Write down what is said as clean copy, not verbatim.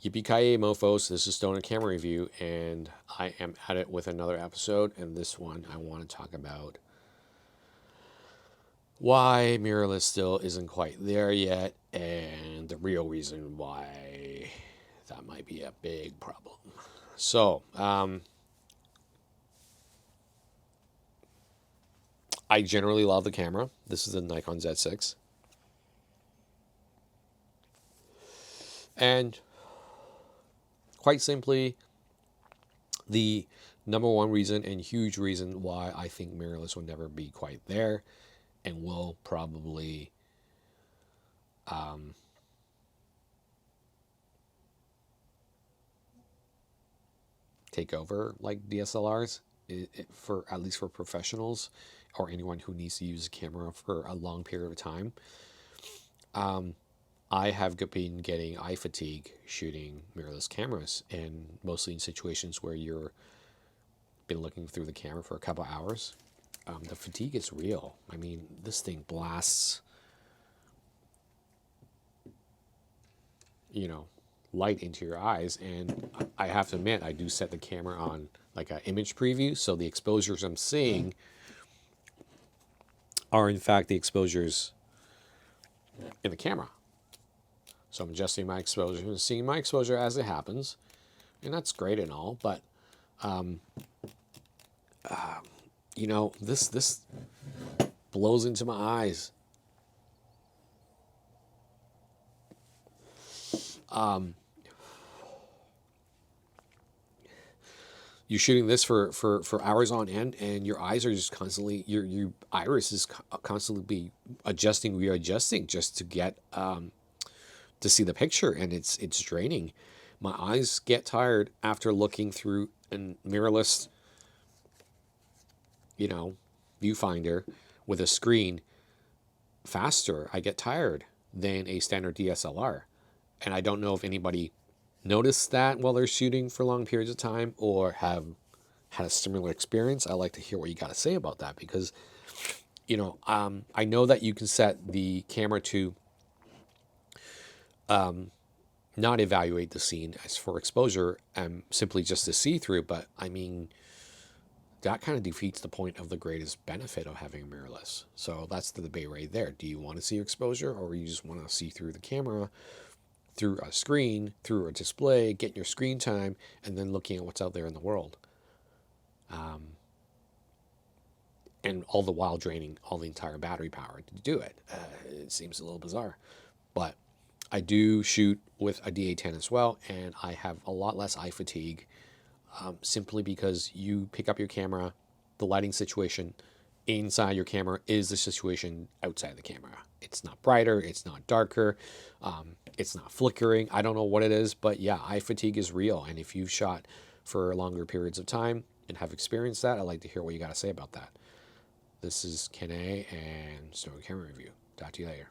Yippee-ki-yay, mofos. This is Stoner Camera Review, and I am at it with another episode. And this one, I want to talk about why mirrorless still isn't quite there yet, and the real reason why that might be a big problem. So, I generally love the camera. This is the Nikon Z6. And quite simply, the number one reason and huge reason why I think mirrorless will never be quite there and will probably take over like DSLRs, for at least for professionals or anyone who needs to use a camera for a long period of time. I have been getting eye fatigue shooting mirrorless cameras, and mostly in situations where you're been looking through the camera for a couple hours. The fatigue is real. I mean, this thing blasts, light into your eyes, and I have to admit, I do set the camera on like an image preview, so the exposures I'm seeing are in fact the exposures in the camera. So I'm adjusting my exposure and seeing my exposure as it happens, and that's great and all, but this blows into my eyes. You're shooting this for hours on end, and your eyes are just constantly, your iris is constantly be adjusting, readjusting just to get to see the picture, and it's draining. My eyes get tired after looking through a mirrorless, viewfinder with a screen faster. I get tired than a standard DSLR, and I don't know if anybody noticed that while they're shooting for long periods of time or have had a similar experience. I'd like to hear what you got to say about that, because I know that you can set the camera to not evaluate the scene as for exposure and simply just to see through, but I mean, that kind of defeats the point of the greatest benefit of having a mirrorless. So that's the debate right there. Do you want to see exposure, or you just want to see through the camera, through a screen, through a display, getting your screen time, and then looking at what's out there in the world? And all the while draining all the entire battery power to do it. It seems a little bizarre. But I do shoot with a D810 as well, and I have a lot less eye fatigue, simply because you pick up your camera, the lighting situation inside your camera is the situation outside the camera. It's not brighter, it's not darker, it's not flickering. I don't know what it is, but yeah, eye fatigue is real. And if you've shot for longer periods of time and have experienced that, I'd like to hear what you got to say about that. This is Ken A. and Stoner Camera Review. Talk to you later.